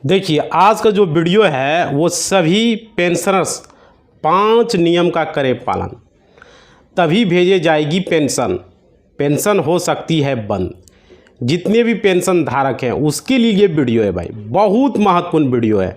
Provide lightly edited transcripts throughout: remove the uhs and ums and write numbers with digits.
देखिए, आज का जो वीडियो है वो सभी पेंशनर्स 5 नियम का करें पालन, तभी भेजे जाएगी पेंशन। पेंशन हो सकती है बंद। जितने भी पेंशन धारक हैं उसके लिए ये वीडियो है भाई, बहुत महत्वपूर्ण वीडियो है,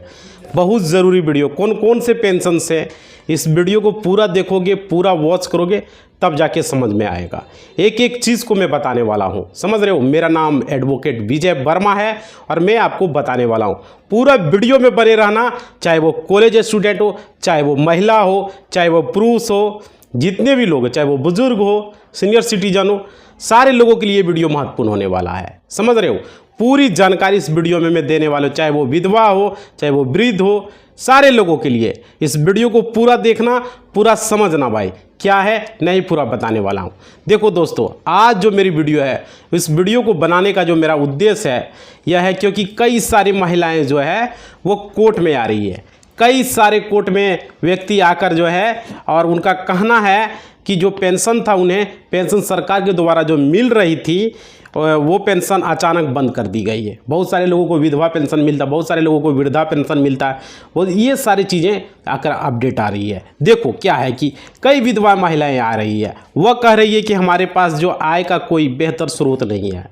बहुत ज़रूरी वीडियो। कौन कौन से पेंशन से, इस वीडियो को पूरा देखोगे, पूरा वॉच करोगे तब जाके समझ में आएगा। एक एक चीज़ को मैं बताने वाला हूँ, समझ रहे हो। मेरा नाम एडवोकेट विजय वर्मा है और मैं आपको बताने वाला हूँ। पूरा वीडियो में बने रहना, चाहे वो कॉलेज स्टूडेंट हो, चाहे वो महिला हो, चाहे वो पुरुष हो, जितने भी लोग, चाहे वो बुजुर्ग हो, सीनियर सिटीजन हो, सारे लोगों के लिए वीडियो महत्वपूर्ण होने वाला है, समझ रहे हो। पूरी जानकारी इस वीडियो में मैं देने वाला हूँ, चाहे वो विधवा हो, चाहे वो वृद्ध हो, सारे लोगों के लिए इस वीडियो को पूरा देखना, पूरा समझना भाई, क्या है नहीं पूरा बताने वाला हूँ। देखो दोस्तों, आज जो मेरी वीडियो है, इस वीडियो को बनाने का जो मेरा उद्देश्य है यह है क्योंकि कई सारी महिलाएं जो है वो कोर्ट में आ रही है। कई सारे कोर्ट में व्यक्ति आकर जो है और उनका कहना है कि जो पेंशन था, उन्हें पेंशन सरकार के द्वारा जो मिल रही थी वो पेंशन अचानक बंद कर दी गई है। बहुत सारे लोगों को विधवा पेंशन मिलता है, बहुत सारे लोगों को वृद्धा पेंशन मिलता है, वो ये सारी चीज़ें आकर अपडेट आ रही है। देखो क्या है कि कई विधवा महिलाएं आ रही है, वह कह रही है कि हमारे पास जो आय का कोई बेहतर स्रोत नहीं है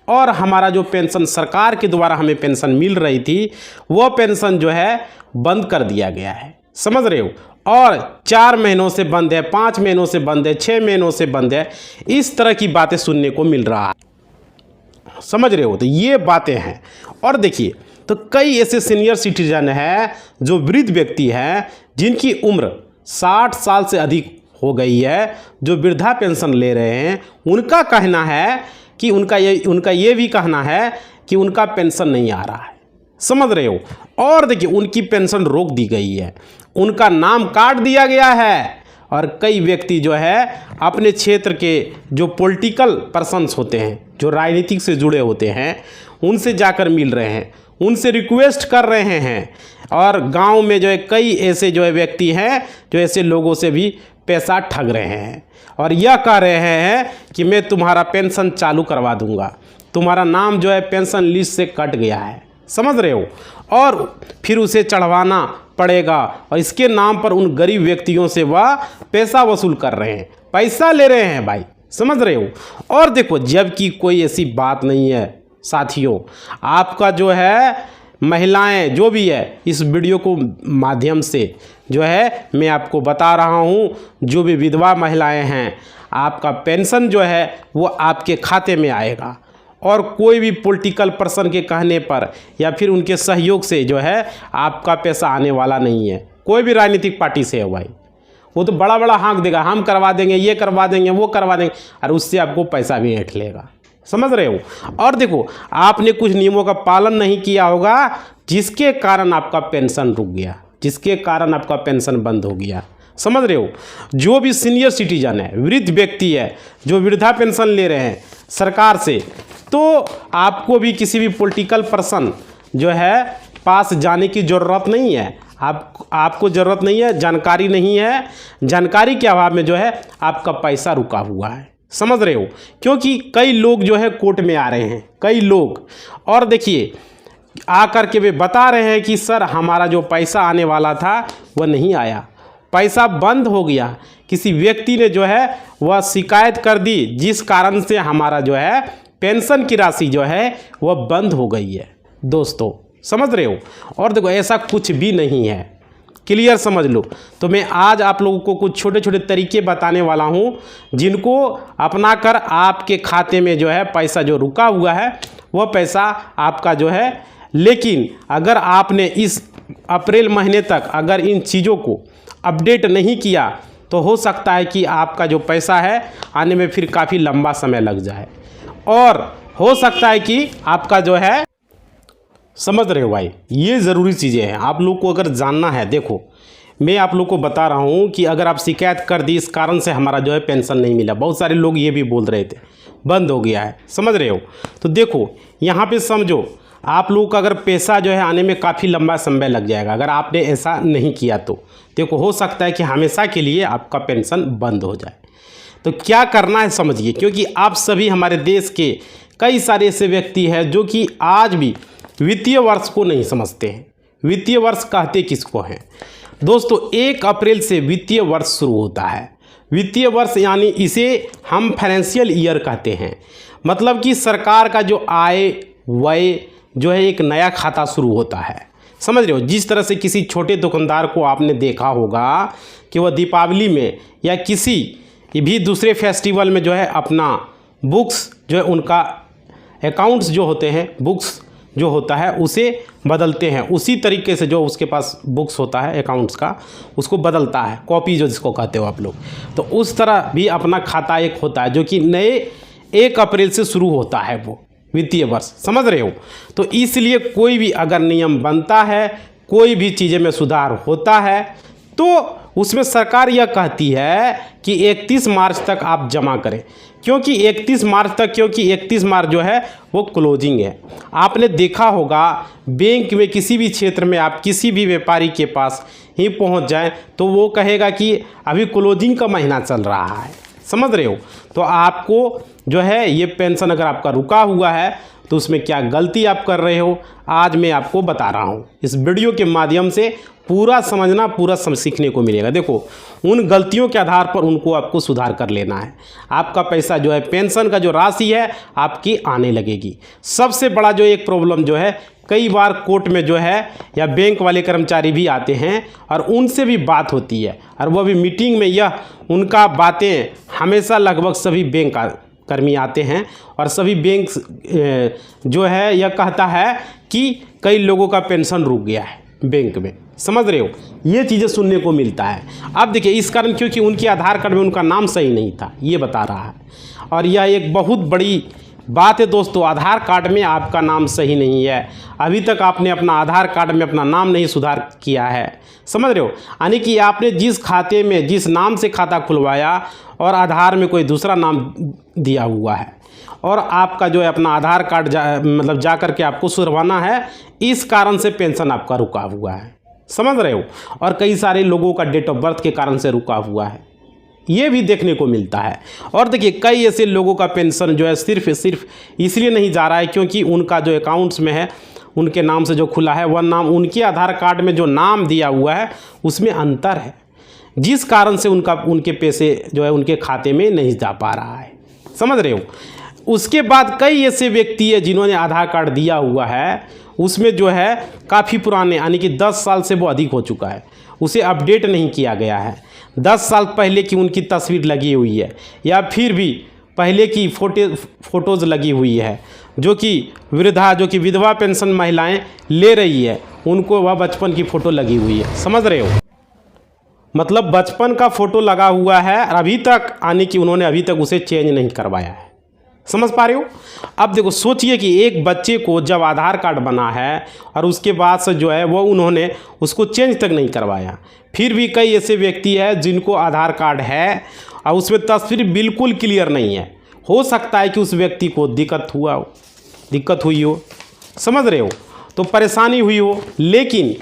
और हमारा जो पेंशन सरकार के द्वारा हमें पेंशन मिल रही थी वह पेंशन जो है बंद कर दिया गया है, समझ रहे हो। और 4 महीनों से बंद है, 5 महीनों से बंद है, 6 महीनों से बंद है, इस तरह की बातें सुनने को मिल रहा है, समझ रहे हो। तो ये बातें हैं। और देखिए, तो कई ऐसे सीनियर सिटीजन हैं जो वृद्ध व्यक्ति हैं जिनकी उम्र 60 साल से अधिक हो गई है, जो वृद्धा पेंशन ले रहे हैं, उनका कहना है कि उनका ये भी कहना है कि उनका पेंशन नहीं आ रहा है, समझ रहे हो। और देखिए, उनकी पेंशन रोक दी गई है, उनका नाम काट दिया गया है। और कई व्यक्ति जो है अपने क्षेत्र के जो पॉलिटिकल पर्सन्स होते हैं, जो राजनीतिक से जुड़े होते हैं, उनसे जाकर मिल रहे हैं, उनसे रिक्वेस्ट कर रहे हैं। और गांव में जो है कई ऐसे जो है व्यक्ति हैं जो ऐसे लोगों से भी पैसा ठग रहे हैं और यह कह रहे हैं कि मैं तुम्हारा पेंशन चालू करवा दूंगा, तुम्हारा नाम जो है पेंशन लिस्ट से कट गया है, समझ रहे हो। और फिर उसे चढ़वाना पड़ेगा और इसके नाम पर उन गरीब व्यक्तियों से वह पैसा वसूल कर रहे हैं, पैसा ले रहे हैं भाई, समझ रहे हो। और देखो, जबकि कोई ऐसी बात नहीं है साथियों, आपका जो है महिलाएं जो भी है, इस वीडियो को माध्यम से जो है मैं आपको बता रहा हूँ, जो भी विधवा महिलाएं हैं, आपका पेंशन जो है वो आपके खाते में आएगा। और कोई भी पॉलिटिकल पर्सन के कहने पर या फिर उनके सहयोग से जो है आपका पैसा आने वाला नहीं है। कोई भी राजनीतिक पार्टी से है भाई, वो तो बड़ा बड़ा हाँक देगा, हम करवा देंगे, ये करवा देंगे, वो करवा देंगे, और उससे आपको पैसा भी ऐंठ लेगा, समझ रहे हो। और देखो, आपने कुछ नियमों का पालन नहीं किया होगा जिसके कारण आपका पेंशन रुक गया, जिसके कारण आपका पेंशन बंद हो गया, समझ रहे हो। जो भी सीनियर सिटीजन है, वृद्ध व्यक्ति है, जो वृद्धा पेंशन ले रहे हैं सरकार से, तो आपको भी किसी भी पॉलिटिकल पर्सन जो है पास जाने की ज़रूरत नहीं है। आपको ज़रूरत नहीं है, जानकारी नहीं है, जानकारी के अभाव में जो है आपका पैसा रुका हुआ है, समझ रहे हो। क्योंकि कई लोग जो है कोर्ट में आ रहे हैं, कई लोग, और देखिए आकर के वे बता रहे हैं कि सर हमारा जो पैसा आने वाला था वह नहीं आया, पैसा बंद हो गया। किसी व्यक्ति ने जो है वह शिकायत कर दी जिस कारण से हमारा जो है पेंशन की राशि जो है वह बंद हो गई है, दोस्तों, समझ रहे हो। और देखो, ऐसा कुछ भी नहीं है, क्लियर समझ लो। तो मैं आज आप लोगों को कुछ छोटे छोटे तरीके बताने वाला हूँ जिनको अपनाकर आपके खाते में जो है पैसा जो रुका हुआ है वह पैसा आपका जो है। लेकिन अगर आपने इस अप्रैल महीने तक अगर इन चीज़ों को अपडेट नहीं किया तो हो सकता है कि आपका जो पैसा है आने में फिर काफ़ी लंबा समय लग जाए, और हो सकता है कि आपका जो है, समझ रहे हो भाई, ये ज़रूरी चीज़ें हैं आप लोग को अगर जानना है। देखो, मैं आप लोग को बता रहा हूँ कि अगर आप शिकायत कर दी इस कारण से हमारा जो है पेंशन नहीं मिला, बहुत सारे लोग ये भी बोल रहे थे बंद हो गया है, समझ रहे हो। तो देखो यहाँ पे समझो, आप लोग का अगर पैसा जो है आने में काफ़ी लंबा समय लग जाएगा अगर आपने ऐसा नहीं किया तो। देखो, हो सकता है कि हमेशा के लिए आपका पेंशन बंद हो जाए। तो क्या करना है समझिए, क्योंकि आप सभी हमारे देश के कई सारे ऐसे व्यक्ति हैं जो कि आज भी वित्तीय वर्ष को नहीं समझते हैं। वित्तीय वर्ष कहते किसको हैं दोस्तों? 1 अप्रैल से वित्तीय वर्ष शुरू होता है। वित्तीय वर्ष यानी इसे हम फाइनेंशियल ईयर कहते हैं। मतलब कि सरकार का जो आय व्यय जो है एक नया खाता शुरू होता है। समझ रहे हो? जिस तरह से किसी छोटे दुकानदार को आपने देखा होगा कि वह दीपावली में या किसी भी दूसरे फेस्टिवल में जो है अपना बुक्स जो है उनका अकाउंट्स जो होते हैं, बुक्स जो होता है उसे बदलते हैं। उसी तरीके से जो उसके पास बुक्स होता है अकाउंट्स का उसको बदलता है, कॉपी जो जिसको कहते हो आप लोग। तो उस तरह भी अपना खाता एक होता है जो कि नए 1 अप्रैल से शुरू होता है वो वित्तीय वर्ष। समझ रहे हो? तो इसलिए कोई भी अगर नियम बनता है, कोई भी चीज़ें में सुधार होता है तो उसमें सरकार यह कहती है कि 31 मार्च तक आप जमा करें। क्योंकि 31 मार्च तक, क्योंकि 31 मार्च जो है वो क्लोजिंग है। आपने देखा होगा बैंक में किसी भी क्षेत्र में आप किसी भी व्यापारी के पास ही पहुंच जाएं तो वो कहेगा कि अभी क्लोजिंग का महीना चल रहा है। समझ रहे हो? तो आपको जो है ये पेंशन अगर आपका रुका हुआ है तो उसमें क्या गलती आप कर रहे हो आज मैं आपको बता रहा हूँ। इस वीडियो के माध्यम से पूरा समझना, पूरा सीखने को मिलेगा। देखो, उन गलतियों के आधार पर उनको आपको सुधार कर लेना है। आपका पैसा जो है पेंशन का जो राशि है आपकी आने लगेगी। सबसे बड़ा जो एक प्रॉब्लम जो है, कई बार कोर्ट में जो है या बैंक वाले कर्मचारी भी आते हैं और उनसे भी बात होती है और वह भी मीटिंग में यह उनका बातें हमेशा लगभग सभी बैंक कर्मी आते हैं और सभी बैंक जो है यह कहता है कि कई लोगों का पेंशन रुक गया है बैंक में। समझ रहे हो? ये चीज़ें सुनने को मिलता है। अब देखिए इस कारण क्योंकि उनके आधार कार्ड में उनका नाम सही नहीं था, ये बता रहा है। और यह एक बहुत बड़ी बात है दोस्तों, आधार कार्ड में आपका नाम सही नहीं है, अभी तक आपने अपना आधार कार्ड में अपना नाम नहीं सुधार किया है। समझ रहे हो? यानी कि आपने जिस खाते में जिस नाम से खाता खुलवाया और आधार में कोई दूसरा नाम दिया हुआ है और आपका जो है अपना आधार कार्ड मतलब जा कर के आपको सुधरवाना है, इस कारण से पेंशन आपका रुका हुआ है। समझ रहे हो? और कई सारे लोगों का डेट ऑफ बर्थ के कारण से रुका हुआ है, ये भी देखने को मिलता है। और देखिए कई ऐसे लोगों का पेंशन जो है सिर्फ इसलिए नहीं जा रहा है क्योंकि उनका जो अकाउंट्स में है उनके नाम से जो खुला है वह नाम उनके आधार कार्ड में जो नाम दिया हुआ है उसमें अंतर है, जिस कारण से उनके पैसे जो है उनके खाते में नहीं जा पा रहा है। समझ रहे हो? उसके बाद कई ऐसे व्यक्ति है जिन्होंने आधार कार्ड दिया हुआ है, उसमें जो है काफ़ी पुराने यानी कि 10 साल से वो अधिक हो चुका है, उसे अपडेट नहीं किया गया है। 10 साल पहले की उनकी तस्वीर लगी हुई है या फिर भी पहले की फ़ोटोज़ लगी हुई है, जो कि विधवा पेंशन महिलाएं ले रही है, उनको वह बचपन की फ़ोटो लगी हुई है। समझ रहे हो? मतलब बचपन का फ़ोटो लगा हुआ है और अभी तक यानी कि उन्होंने अभी तक उसे चेंज नहीं करवाया है। समझ पा रहे हो? अब देखो सोचिए कि एक बच्चे को जब आधार कार्ड बना है और उसके बाद से जो है वो उन्होंने उसको चेंज तक नहीं करवाया, फिर भी कई ऐसे व्यक्ति हैं जिनको आधार कार्ड है और उसमें तस्वीर बिल्कुल क्लियर नहीं है। हो सकता है कि उस व्यक्ति को दिक्कत हुई हो। समझ रहे हो? तो परेशानी हुई हो। लेकिन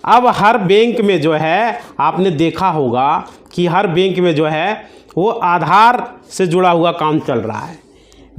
अब हर बैंक में जो है आपने देखा होगा कि हर बैंक में जो है वो आधार से जुड़ा हुआ काम चल रहा है,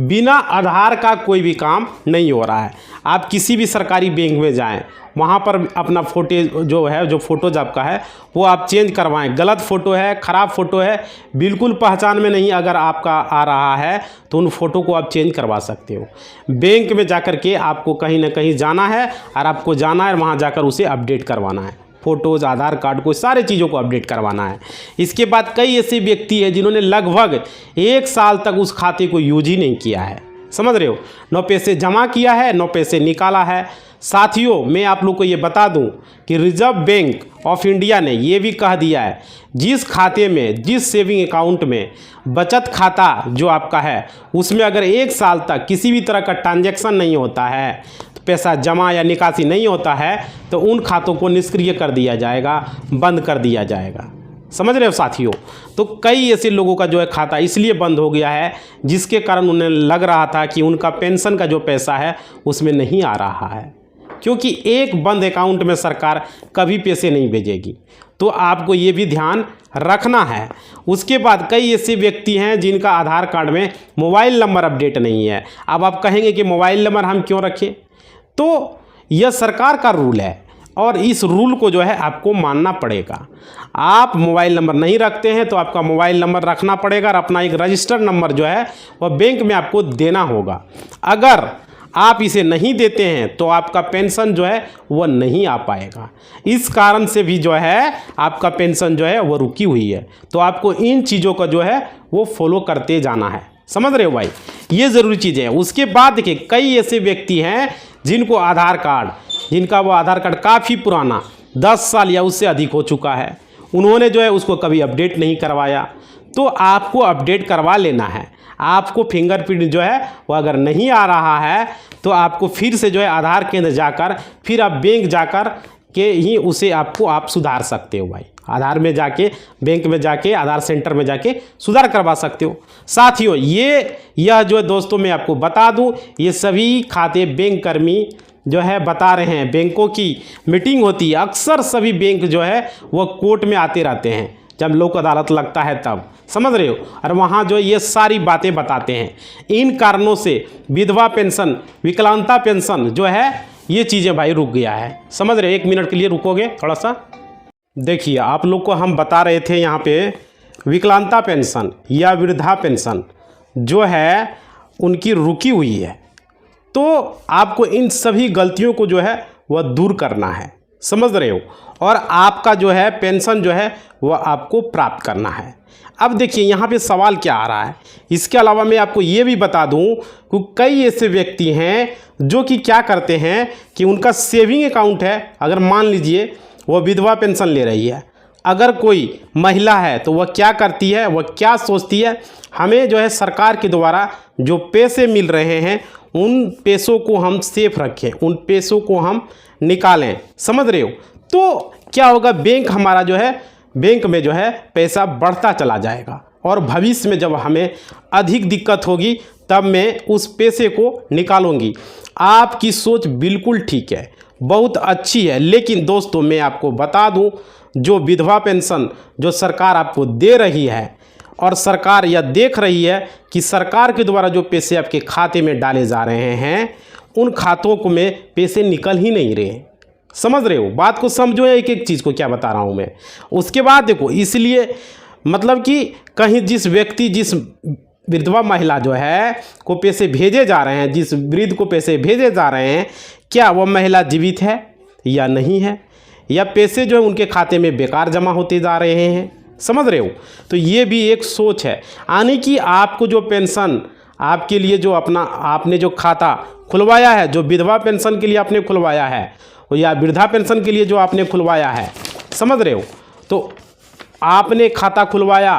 बिना आधार का कोई भी काम नहीं हो रहा है। आप किसी भी सरकारी बैंक में जाएं, वहाँ पर अपना फ़ोटो जो फ़ोटोज आपका है वो आप चेंज करवाएं। गलत फ़ोटो है, ख़राब फ़ोटो है, बिल्कुल पहचान में नहीं अगर आपका आ रहा है तो उन फ़ोटो को आप चेंज करवा सकते हो। बैंक में जाकर के आपको कहीं ना कहीं जाना है और आपको जाना है वहाँ जाकर उसे अपडेट करवाना है, फ़ोटोज़, आधार कार्ड को, सारे चीज़ों को अपडेट करवाना है। इसके बाद कई ऐसे व्यक्ति हैं जिन्होंने लगभग 1 साल तक उस खाते को यूज ही नहीं किया है। समझ रहे हो? 9 पैसे जमा किया है, 9 पैसे निकाला है। साथियों, मैं आप लोग को ये बता दूं कि रिजर्व बैंक ऑफ इंडिया ने ये भी कह दिया है, जिस खाते में, जिस सेविंग अकाउंट में बचत खाता जो आपका है उसमें अगर 1 साल तक किसी भी तरह का ट्रांजैक्शन नहीं होता है, पैसा जमा या निकासी नहीं होता है, तो उन खातों को निष्क्रिय कर दिया जाएगा, बंद कर दिया जाएगा। समझ रहे हो साथियों? तो कई ऐसे लोगों का जो है खाता इसलिए बंद हो गया है जिसके कारण उन्हें लग रहा था कि उनका पेंशन का जो पैसा है उसमें नहीं आ रहा है, क्योंकि एक बंद अकाउंट में सरकार कभी पैसे नहीं भेजेगी। तो आपको ये भी ध्यान रखना है। उसके बाद कई ऐसे व्यक्ति हैं जिनका आधार कार्ड में मोबाइल नंबर अपडेट नहीं है। अब आप कहेंगे कि मोबाइल नंबर हम क्यों रखें? तो यह सरकार का रूल है और इस रूल को जो है आपको मानना पड़ेगा। आप मोबाइल नंबर नहीं रखते हैं तो आपका मोबाइल नंबर रखना पड़ेगा और अपना एक रजिस्टर्ड नंबर जो है वह बैंक में आपको देना होगा। अगर आप इसे नहीं देते हैं तो आपका पेंशन जो है वह नहीं आ पाएगा। इस कारण से भी जो है आपका पेंशन जो है वह रुकी हुई है। तो आपको इन चीज़ों का जो है वो फॉलो करते जाना है। समझ रहे हो भाई, ये ज़रूरी चीज़ें हैं। उसके बाद देखिए कई ऐसे व्यक्ति हैं जिनको आधार कार्ड, जिनका वो आधार कार्ड काफ़ी पुराना 10 साल या उससे अधिक हो चुका है, उन्होंने जो है उसको कभी अपडेट नहीं करवाया। तो आपको अपडेट करवा लेना है। आपको फिंगरप्रिंट जो है वो अगर नहीं आ रहा है तो आपको फिर से जो है आधार केंद्र जाकर फिर आप बैंक जाकर के ही उसे आप सुधार सकते हो भाई। आधार में जाके बैंक में जाके आधार सेंटर में जाके सुधार करवा सकते हो। साथियों यह जो है दोस्तों मैं आपको बता दूं, ये सभी खाते बैंक कर्मी जो है बता रहे हैं। बैंकों की मीटिंग होती है, अक्सर सभी बैंक जो है वो कोर्ट में आते रहते हैं जब लोक अदालत लगता है तब, समझ रहे हो, और वहाँ जो ये सारी बातें बताते हैं। इन कारणों से विधवा पेंशन, विकलांगता पेंशन जो है ये चीज़ें भाई रुक गया है। समझ रहे हो, 1 मिनट के लिए रुकोगे थोड़ा सा। देखिए आप लोग को हम बता रहे थे यहाँ पे विकलांगता पेंशन या वृद्धा पेंशन जो है उनकी रुकी हुई है। तो आपको इन सभी गलतियों को जो है वह दूर करना है, समझ रहे हो, और आपका जो है पेंशन जो है वह आपको प्राप्त करना है। अब देखिए यहाँ पे सवाल क्या आ रहा है। इसके अलावा मैं आपको ये भी बता दूँ कि कई ऐसे व्यक्ति हैं जो कि क्या करते हैं कि उनका सेविंग अकाउंट है, अगर मान लीजिए वो विधवा पेंशन ले रही है, अगर कोई महिला है तो वह क्या करती है, वह क्या सोचती है, हमें जो है सरकार के द्वारा जो पैसे मिल रहे हैं उन पैसों को हम सेफ रखें, उन पैसों को हम निकालें, समझ रहे हो। तो क्या होगा, बैंक हमारा जो है बैंक में जो है पैसा बढ़ता चला जाएगा और भविष्य में जब हमें अधिक दिक्कत होगी तब मैं उस पैसे को निकालूंगी। आपकी सोच बिल्कुल ठीक है, बहुत अच्छी है, लेकिन दोस्तों मैं आपको बता दूं जो विधवा पेंशन जो सरकार आपको दे रही है और सरकार यह देख रही है कि सरकार के द्वारा जो पैसे आपके खाते में डाले जा रहे हैं उन खातों को में पैसे निकल ही नहीं रहे। समझ रहे हो, बात को समझो, एक एक चीज़ को क्या बता रहा हूँ मैं। उसके बाद देखो, इसलिए मतलब कि कहीं जिस व्यक्ति, जिस विधवा महिला जो है को पैसे भेजे जा रहे हैं, जिस वृद्ध को पैसे भेजे जा रहे हैं, क्या वह महिला जीवित है या नहीं है, या पैसे जो है उनके खाते में बेकार जमा होते जा रहे हैं। समझ रहे हो, तो ये भी एक सोच है। यानी कि आपको जो पेंशन आपके लिए जो अपना आपने जो खाता खुलवाया है, जो विधवा पेंशन के लिए आपने खुलवाया है या वृद्धा पेंशन के लिए जो आपने खुलवाया है, समझ रहे हो, तो आपने खाता खुलवाया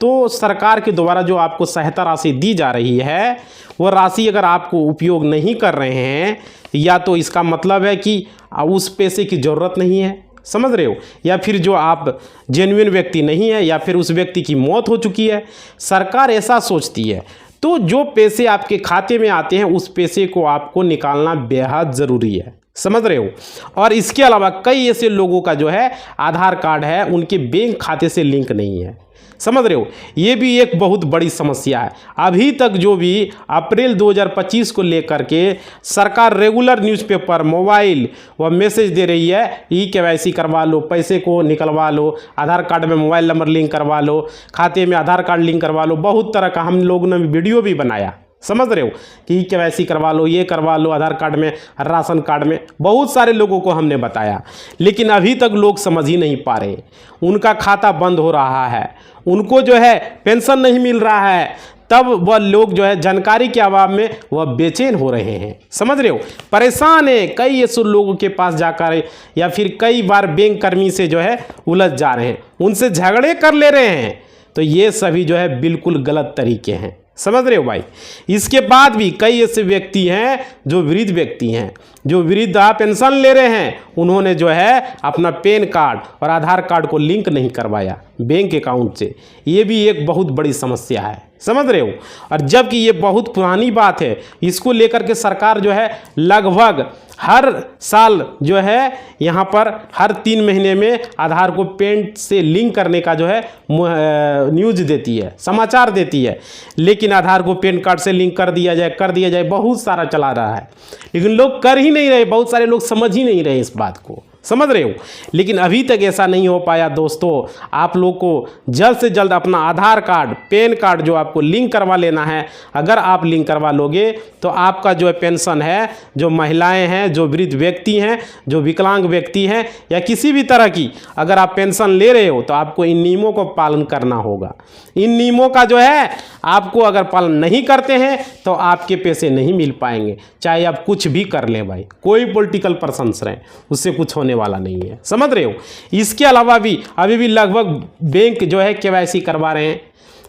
तो सरकार के द्वारा जो आपको सहायता राशि दी जा रही है वो राशि अगर आपको उपयोग नहीं कर रहे हैं, या तो इसका मतलब है कि उस पैसे की ज़रूरत नहीं है, समझ रहे हो, या फिर जो आप जेन्युइन व्यक्ति नहीं है, या फिर उस व्यक्ति की मौत हो चुकी है। सरकार ऐसा सोचती है। तो जो पैसे आपके खाते में आते हैं उस पैसे को आपको निकालना बेहद ज़रूरी है, समझ रहे हो। और इसके अलावा कई ऐसे लोगों का जो है आधार कार्ड है उनके बैंक खाते से लिंक नहीं है, समझ रहे हो, ये भी एक बहुत बड़ी समस्या है। अभी तक जो भी अप्रैल 2025 को लेकर के सरकार रेगुलर न्यूज़पेपर, मोबाइल व मैसेज दे रही है, KYC करवा लो, पैसे को निकलवा लो, आधार कार्ड में मोबाइल नंबर लिंक करवा लो, खाते में आधार कार्ड लिंक करवा लो, बहुत तरह का हम लोगों ने वीडियो भी बनाया, समझ रहे हो, कि KYC करवा लो, ये करवा लो, आधार कार्ड में, राशन कार्ड में, बहुत सारे लोगों को हमने बताया, लेकिन अभी तक लोग समझ ही नहीं पा रहे। उनका खाता बंद हो रहा है, उनको जो है पेंशन नहीं मिल रहा है, तब वह लोग जो है जानकारी के अभाव में वह बेचैन हो रहे हैं, समझ रहे हो, परेशान है। कई ऐसे लोगों के पास जाकर या फिर कई बार बैंक कर्मी से जो है उलझ जा रहे हैं, उनसे झगड़े कर ले रहे हैं। तो ये सभी जो है बिल्कुल गलत तरीके हैं, समझ रहे हो भाई। इसके बाद भी कई ऐसे व्यक्ति हैं जो वृद्ध व्यक्ति हैं, जो वृद्धा पेंशन ले रहे हैं, उन्होंने जो है अपना पैन कार्ड और आधार कार्ड को लिंक नहीं करवाया। बैंक अकाउंट से। ये भी एक बहुत बड़ी समस्या है, समझ रहे हो। और जबकि ये बहुत पुरानी बात है, इसको लेकर के सरकार जो है लगभग हर साल जो है यहाँ पर हर 3 महीने में आधार को पैन से लिंक करने का जो है न्यूज़ देती है, समाचार देती है। लेकिन आधार को पैन कार्ड से लिंक कर दिया जाए बहुत सारा चला रहा है, लेकिन लोग कर ही नहीं रहे, बहुत सारे लोग समझ ही नहीं रहे इस बात को, समझ रहे हो। लेकिन अभी तक ऐसा नहीं हो पाया दोस्तों। आप लोग को जल्द से जल्द अपना आधार कार्ड, पैन कार्ड जो आपको लिंक करवा लेना है। अगर आप लिंक करवा लोगे तो आपका जो है पेंशन है, जो महिलाएं हैं, जो वृद्ध व्यक्ति हैं, जो विकलांग व्यक्ति हैं, या किसी भी तरह की अगर आप पेंशन ले रहे हो तो आपको इन नियमों को पालन करना होगा। इन नियमों का जो है आपको अगर पालन नहीं करते हैं तो आपके पैसे नहीं मिल पाएंगे, चाहे आप कुछ भी कर ले भाई, कोई पॉलिटिकल पर्सन्स रहें, उससे कुछ होने वाला नहीं है, समझ रहे हो। इसके अलावा भी अभी भी लगभग बैंक जो है केवाईसी करवा रहे हैं,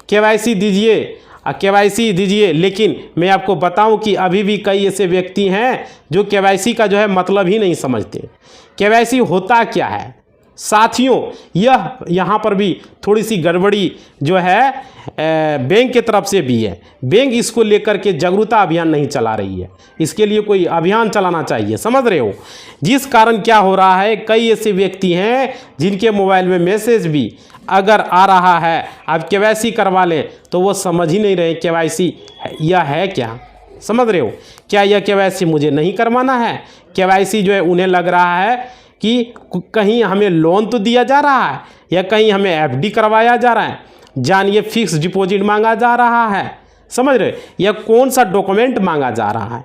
केवाईसी दीजिए, लेकिन मैं आपको बताऊं कि अभी भी कई ऐसे व्यक्ति हैं जो केवाईसी का जो है मतलब ही नहीं समझते। केवाईसी होता क्या है साथियों, यह यहाँ पर भी थोड़ी सी गड़बड़ी जो है बैंक के तरफ से भी है। बैंक इसको लेकर के जागरूकता अभियान नहीं चला रही है, इसके लिए कोई अभियान चलाना चाहिए, समझ रहे हो। जिस कारण क्या हो रहा है, कई ऐसे व्यक्ति हैं जिनके मोबाइल में मैसेज भी अगर आ रहा है आप केवाईसी करवा लें तो वो समझ ही नहीं रहे केवाईसी यह है क्या, समझ रहे हो। क्या यह केवाईसी मुझे नहीं करवाना है, केवाईसी जो है उन्हें लग रहा है कि कहीं हमें लोन तो दिया जा रहा है या कहीं हमें एफडी करवाया जा रहा है, जानिए फिक्स डिपॉजिट मांगा जा रहा है, समझ रहे हो, या कौन सा डॉक्यूमेंट मांगा जा रहा है,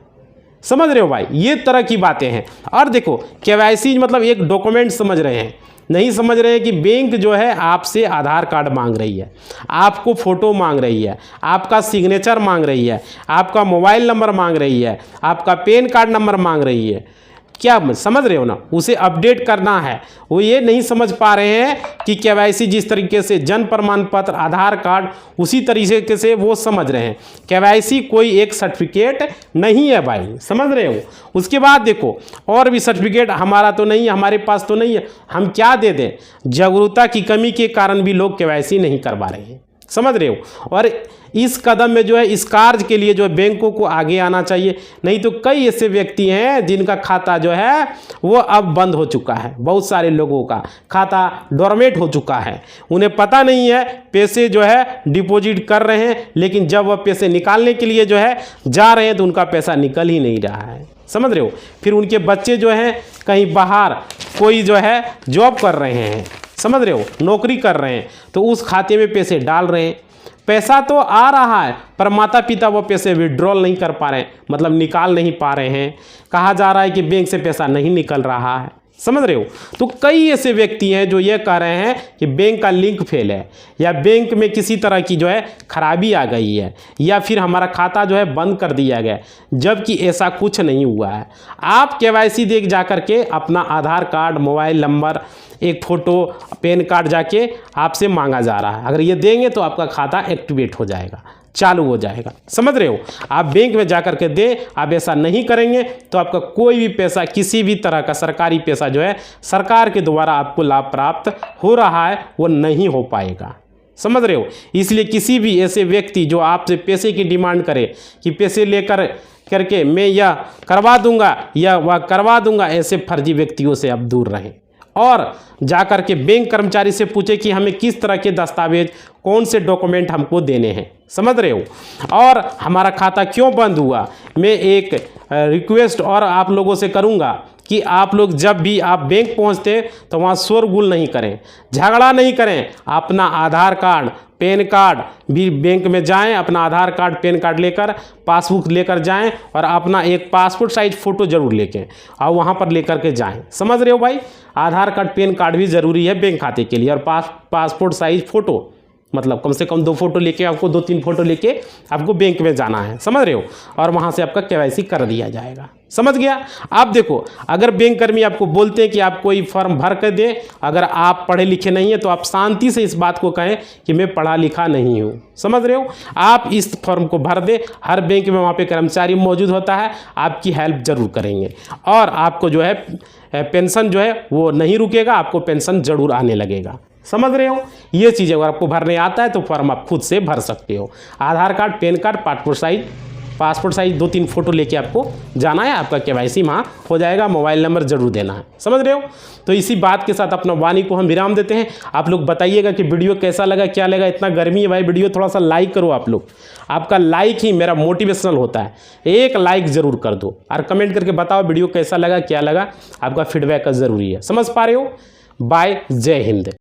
समझ रहे हो भाई। ये तरह की बातें हैं। और देखो केवाईसी मतलब एक डॉक्यूमेंट समझ रहे हैं, नहीं समझ रहे हैं कि बैंक जो है आपसे आधार कार्ड मांग रही है, आपको फ़ोटो मांग रही है, आपका सिग्नेचर मांग रही है, आपका मोबाइल नंबर मांग रही है, आपका पैन कार्ड नंबर मांग रही है। क्या समझ रहे हो ना, उसे अपडेट करना है। वो ये नहीं समझ पा रहे हैं कि केवाईसी जिस तरीके से जन्म प्रमाण पत्र, आधार कार्ड, उसी तरीके से वो समझ रहे हैं। केवाईसी कोई एक सर्टिफिकेट नहीं है भाई, समझ रहे हो। उसके बाद देखो और भी सर्टिफिकेट हमारा तो नहीं है, हमारे पास तो नहीं है, हम क्या दे दें। जागरूकता की कमी के कारण भी लोग केवाईसी नहीं करवा रहे हैं, समझ रहे हो। और इस कदम में जो है इस कार्य के लिए जो है बैंकों को आगे आना चाहिए, नहीं तो कई ऐसे व्यक्ति हैं जिनका खाता जो है वो अब बंद हो चुका है। बहुत सारे लोगों का खाता डोरमेट हो चुका है, उन्हें पता नहीं है, पैसे जो है डिपॉजिट कर रहे हैं, लेकिन जब वह पैसे निकालने के लिए जो है जा रहे हैं तो उनका पैसा निकल ही नहीं रहा है, समझ रहे हो। फिर उनके बच्चे जो हैं कहीं बाहर कोई जो है जॉब कर रहे हैं, समझ रहे हो, नौकरी कर रहे हैं, तो उस खाते में पैसे डाल रहे हैं। पैसा तो आ रहा है पर माता पिता वो पैसे विड्रॉल नहीं कर पा रहे हैं, मतलब निकाल नहीं पा रहे हैं। कहा जा रहा है कि बैंक से पैसा नहीं निकल रहा है, समझ रहे हो। तो कई ऐसे व्यक्ति हैं जो ये कह रहे हैं कि बैंक का लिंक फेल है, या बैंक में किसी तरह की जो है खराबी आ गई है, या फिर हमारा खाता जो है बंद कर दिया गया, जबकि ऐसा कुछ नहीं हुआ है। आप केवाईसी देख जा करके अपना आधार कार्ड, मोबाइल नंबर, एक फ़ोटो, पैन कार्ड जाके आपसे मांगा जा रहा है। अगर ये देंगे तो आपका खाता एक्टिवेट हो जाएगा, चालू हो जाएगा, समझ रहे हो। आप बैंक में जाकर के दें, आप ऐसा नहीं करेंगे तो आपका कोई भी पैसा, किसी भी तरह का सरकारी पैसा जो है सरकार के द्वारा आपको लाभ प्राप्त हो रहा है वो नहीं हो पाएगा, समझ रहे हो। इसलिए किसी भी ऐसे व्यक्ति जो आपसे पैसे की डिमांड करे कि पैसे लेकर करके मैं यह करवा दूंगा या वह करवा दूंगा, ऐसे फर्जी व्यक्तियों से आप दूर रहें। और जाकर के बैंक कर्मचारी से पूछे कि हमें किस तरह के दस्तावेज, कौन से डॉक्यूमेंट हमको देने हैं, समझ रहे हो। और हमारा खाता क्यों बंद हुआ। मैं एक रिक्वेस्ट और आप लोगों से करूंगा कि आप लोग जब भी आप बैंक पहुंचते तो वहाँ शोरगुल नहीं करें, झगड़ा नहीं करें। अपना आधार कार्ड, पैन कार्ड भी बैंक में जाएं, अपना आधार कार्ड, पैन कार्ड लेकर, पासबुक लेकर जाएं, और अपना एक पासपोर्ट साइज फ़ोटो ज़रूर लेके और वहाँ पर लेकर के जाएं, समझ रहे हो भाई। आधार कार्ड, पैन कार्ड भी ज़रूरी है बैंक खाते के लिए, और पासपोर्ट साइज फ़ोटो, मतलब कम से कम 2 फोटो लेके, आपको 2-3 फोटो लेके आपको बैंक में जाना है, समझ रहे हो। और वहाँ से आपका केवाईसी कर दिया जाएगा, समझ गया। आप देखो, अगर बैंक कर्मी आपको बोलते हैं कि आप कोई फॉर्म भर कर दें, अगर आप पढ़े लिखे नहीं हैं तो आप शांति से इस बात को कहें कि मैं पढ़ा लिखा नहीं हूँ, समझ रहे हो। आप इस फॉर्म को भर दें, हर बैंक में वहाँ पे कर्मचारी मौजूद होता है, आपकी हेल्प ज़रूर करेंगे, और आपको जो है पेंशन जो है वो नहीं रुकेगा, आपको पेंशन ज़रूर आने लगेगा। समझ रहे हो, ये चीज़ें अगर आपको भरने आता है तो फॉर्म आप खुद से भर सकते हो। Aadhaar card, PAN card, passport size 2-3 photo लेके आपको जाना है, आपका केवाईसी वहाँ हो जाएगा। मोबाइल नंबर जरूर देना है, समझ रहे हो। तो इसी बात के साथ अपना वाणी को हम विराम देते हैं। आप लोग बताइएगा कि वीडियो कैसा लगा, क्या लगा। इतना गर्मी है भाई, वीडियो थोड़ा सा लाइक करो आप लोग, आपका लाइक ही मेरा मोटिवेशनल होता है। एक लाइक ज़रूर कर दो और कमेंट करके बताओ वीडियो कैसा लगा, क्या लगा। आपका फीडबैक ज़रूरी है, समझ पा रहे हो। बाय, जय हिंद।